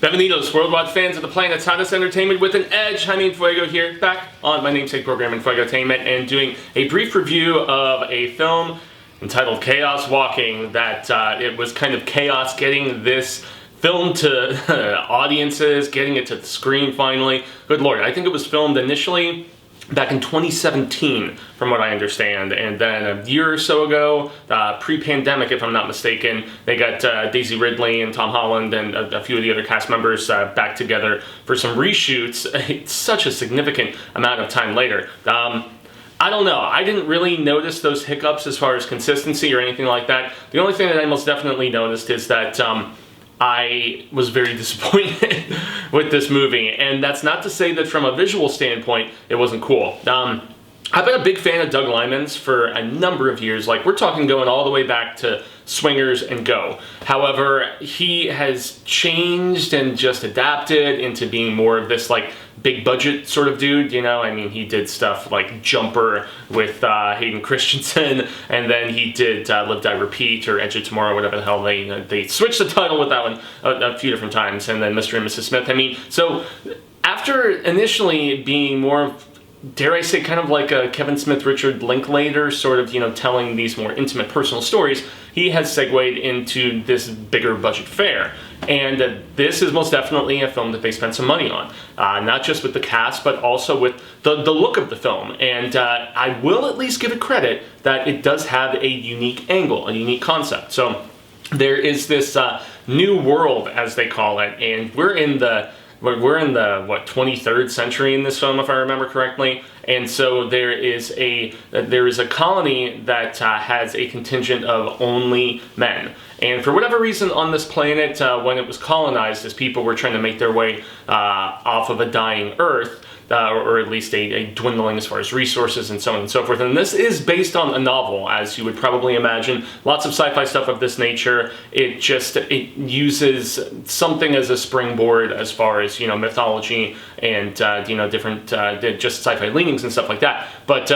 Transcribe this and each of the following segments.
Bienvenidos, worldwide fans of the planet's hottest entertainment with an edge. Jaime En Fuego here, back on my namesake program Enfuegotainment, and doing a brief review of a film entitled Chaos Walking. That it was kind of chaos getting this film to audiences, getting it to the screen finally. Good lord, I think it was filmed initially back in 2017, from what I understand, and then a year or so ago, pre-pandemic if I'm not mistaken, they got Daisy Ridley and Tom Holland and a few of the other cast members back together for some reshoots. It's such a significant amount of time later. I don't know, I didn't really notice those hiccups as far as consistency or anything like that. The only thing that I most definitely noticed is that I was very disappointed with this movie, and that's not to say that from a visual standpoint it wasn't cool. I've been a big fan of Doug Liman's for a number of years, like we're talking going all the way back to Swingers and Go. However, he has changed and just adapted into being more of this like big budget sort of dude, you know? I mean, he did stuff like Jumper with Hayden Christensen, and then he did Live, Die, Repeat, or Edge of Tomorrow, whatever the hell they switched the title with that one a few different times, and then Mr. and Mrs. Smith. I mean, so after initially being more, dare I say, kind of like a Kevin Smith, Richard Linklater, sort of, you know, telling these more intimate personal stories, he has segued into this bigger budget fare. And this is most definitely a film that they spent some money on. Not just with the cast, but also with the look of the film. And I will at least give it credit that it does have a unique angle, a unique concept. So there is this new world, as they call it, and we're in the what, 23rd century in this film, if I remember correctly. And so there is a colony that has a contingent of only men. And for whatever reason on this planet, when it was colonized, as people were trying to make their way off of a dying Earth, or at least a dwindling as far as resources and so on and so forth. And this is based on a novel, as you would probably imagine. Lots of sci-fi stuff of this nature. It uses something as a springboard as far as, you know, mythology and, you know, different just sci-fi leanings and stuff like that. But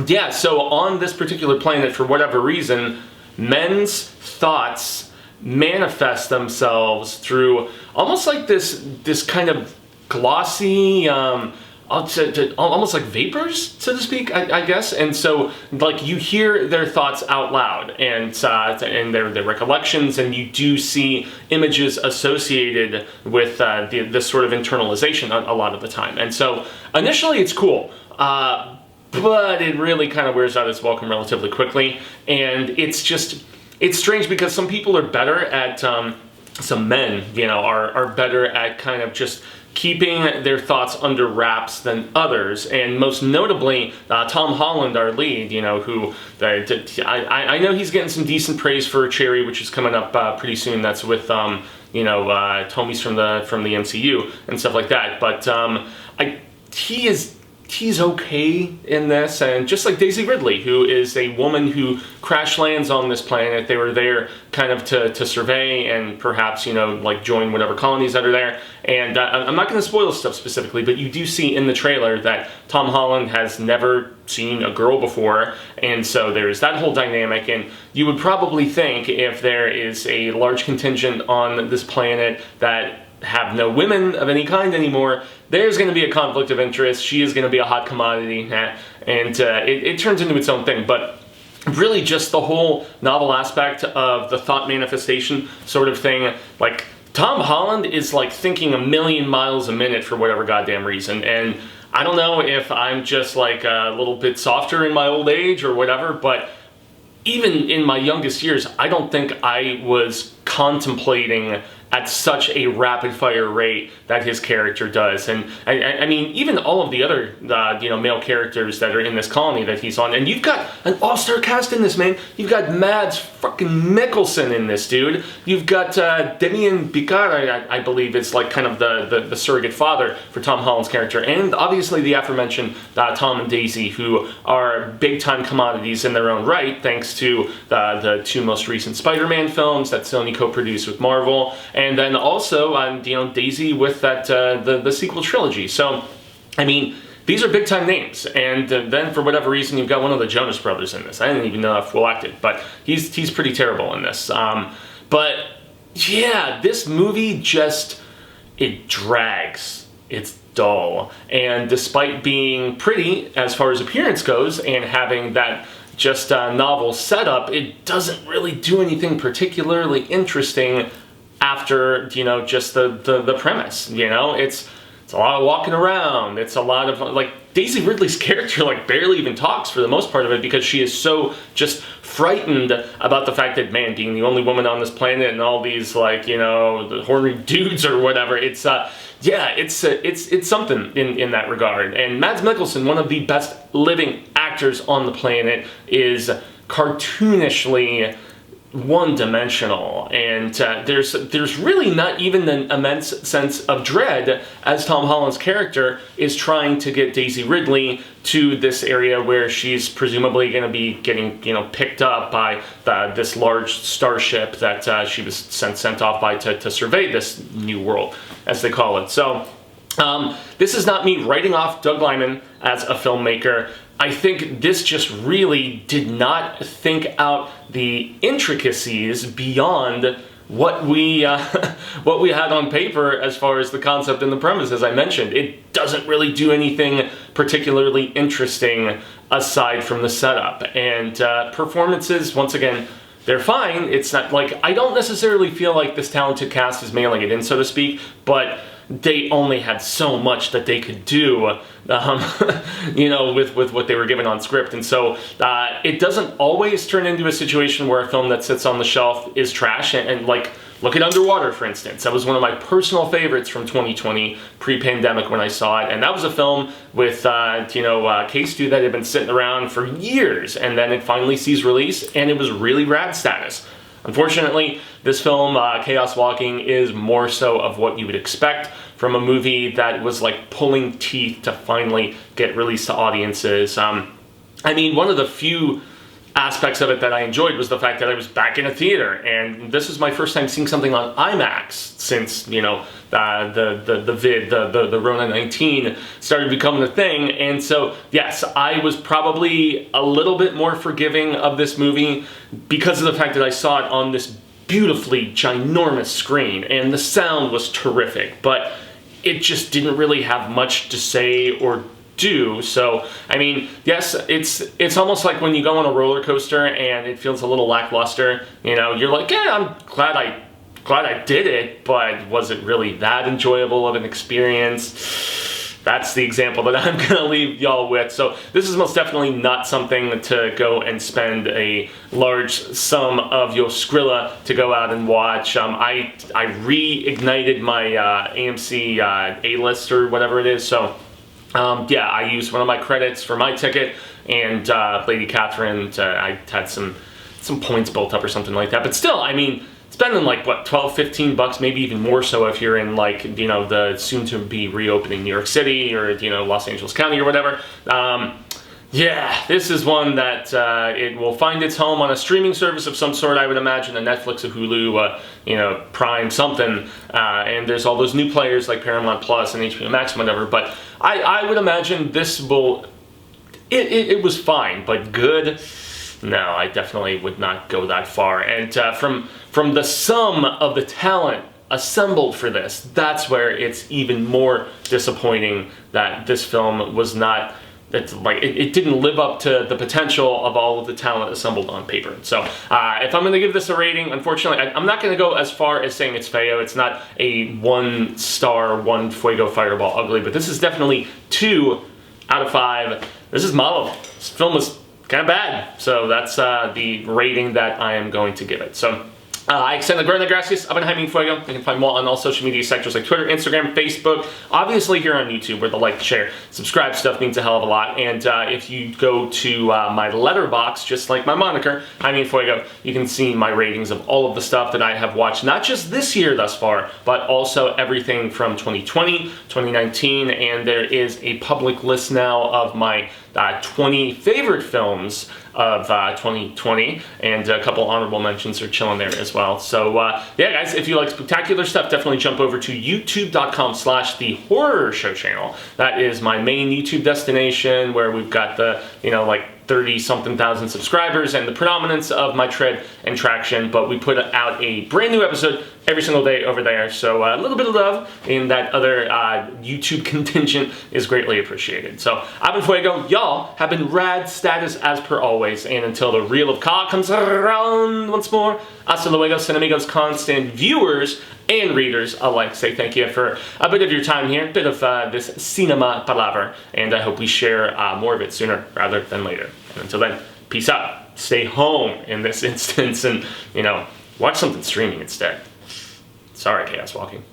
yeah, so on this particular planet, for whatever reason, men's thoughts manifest themselves through almost like this kind of glossy, almost like vapors, so to speak, I guess. And so, like, you hear their thoughts out loud and their recollections, and you do see images associated with this sort of internalization a lot of the time. And so, initially, it's cool. But it really kind of wears out its welcome relatively quickly. And it's strange because some people are better at, some men, you know, are better at kind of just keeping their thoughts under wraps than others, and most notably Tom Holland, our lead, you know, who I know he's getting some decent praise for Cherry, which is coming up pretty soon. That's with you know, homies from the MCU and stuff like that. But he's okay in this, and just like Daisy Ridley, who is a woman who crash lands on this planet. They were there kind of to survey and perhaps, you know, like join whatever colonies that are there. And I'm not going to spoil stuff specifically, but you do see in the trailer that Tom Holland has never seen a girl before, and so there's that whole dynamic. And you would probably think, if there is a large contingent on this planet that have no women of any kind anymore, there's going to be a conflict of interest. She is going to be a hot commodity, and it turns into its own thing. But really, just the whole novel aspect of the thought manifestation sort of thing, like, Tom Holland is like thinking a million miles a minute for whatever goddamn reason. And I don't know if I'm just like a little bit softer in my old age or whatever, but even in my youngest years, I don't think I was contemplating at such a rapid-fire rate that his character does. And I mean, even all of the other you know, male characters that are in this colony that he's on, and you've got an all-star cast in this, man. You've got Mads fucking Mikkelsen in this, dude. You've got Damien Bichir, I believe, is like kind of the surrogate father for Tom Holland's character, and obviously the aforementioned Tom and Daisy, who are big-time commodities in their own right, thanks to the two most recent Spider-Man films that Sony co-produced with Marvel. And then also, you know, Daisy with that the sequel trilogy. So, I mean, these are big time names. And then for whatever reason, you've got one of the Jonas Brothers in this. I didn't even know if Will acted, but he's pretty terrible in this. But yeah, this movie just it drags. It's dull. And despite being pretty as far as appearance goes and having that just novel setup, it doesn't really do anything particularly interesting after, you know, just the premise, you know? It's a lot of walking around. It's a lot of, like, Daisy Ridley's character, like, barely even talks for the most part of it because she is so just frightened about the fact that, man, being the only woman on this planet and all these, like, you know, the horny dudes or whatever, it's, yeah, it's something in that regard. And Mads Mikkelsen, one of the best living actors on the planet, is cartoonishly one-dimensional, and there's really not even an immense sense of dread as Tom Holland's character is trying to get Daisy Ridley to this area where she's presumably going to be getting, you know, picked up by this large starship that she was sent off by to survey this new world, as they call it. So this is not me writing off Doug Liman as a filmmaker. I think this just really did not think out the intricacies beyond what we had on paper as far as the concept and the premise, as I mentioned. It doesn't really do anything particularly interesting aside from the setup. And performances, once again, they're fine. It's not like, I don't necessarily feel like this talented cast is mailing it in, so to speak, but they only had so much that they could do, you know, with what they were given on script. And so it doesn't always turn into a situation where a film that sits on the shelf is trash. And like, look at Underwater, for instance. That was one of my personal favorites from 2020, pre-pandemic, when I saw it. And that was a film with, you know, K-Stu that had been sitting around for years. And then it finally sees release, and it was really rad status. Unfortunately, this film, Chaos Walking, is more so of what you would expect from a movie that was like pulling teeth to finally get released to audiences. I mean, one of the few aspects of it that I enjoyed was the fact that I was back in a theater, and this was my first time seeing something on IMAX since, you know, the Rona 19 started becoming a thing. And so, yes, I was probably a little bit more forgiving of this movie because of the fact that I saw it on this beautifully ginormous screen, and the sound was terrific, but it just didn't really have much to say or do. So, I mean, yes, it's almost like when you go on a roller coaster and it feels a little lackluster, you know, you're like, yeah, I'm glad I did it, but was it really that enjoyable of an experience? That's the example that I'm gonna leave y'all with. So this is most definitely not something to go and spend a large sum of your Skrilla to go out and watch. I reignited my AMC A-list or whatever it is, so yeah, I used one of my credits for my ticket, and Lady Catherine, I had some points built up or something like that. But still, I mean, spending like, what, $12-15, maybe even more so if you're in, like, you know, the soon-to-be reopening New York City or, you know, Los Angeles County or whatever. Yeah, this is one that it will find its home on a streaming service of some sort, I would imagine, a Netflix, a Hulu, you know, Prime, something. And there's all those new players like Paramount Plus and HBO Max and whatever. But I would imagine this will... It was fine, but good? No, I definitely would not go that far. And from the sum of the talent assembled for this, that's where it's even more disappointing that this film was not... It didn't live up to the potential of all of the talent assembled on paper. So if I'm going to give this a rating, unfortunately, I'm not going to go as far as saying it's Feo. It's not a 1-star, 1 Fuego Fireball ugly, but this is definitely 2 out of 5. This is malo. This film was kind of bad. So that's the rating that I am going to give it. So I extend the grande gracias of Jaime En Fuego. You can find more on all social media sectors like Twitter, Instagram, Facebook, obviously here on YouTube, where the like, share, subscribe stuff means a hell of a lot. And if you go to my letterbox, just like my moniker, Jaime En Fuego, you can see my ratings of all of the stuff that I have watched, not just this year thus far, but also everything from 2020, 2019, and there is a public list now of my 20 favorite films of 2020, and a couple honorable mentions are chilling there as well. So yeah, guys, if you like spectacular stuff, definitely jump over to youtube.com/The Horror Show channel. That is my main YouTube destination, where we've got the, you know, like 30-something thousand subscribers and the predominance of my tread and traction, but we put out a brand new episode every single day over there. So a little bit of love in that other YouTube contingent is greatly appreciated. So I've been Fuego. Y'all have been rad status as per always. And until the reel of Ka comes around once more, hasta luego, cinemigos, constant viewers and readers alike. Say thank you for a bit of your time here, a bit of this cinema palaver. And I hope we share more of it sooner rather than later. And until then, peace out. Stay home in this instance and, watch something streaming instead. Sorry, Chaos Walking.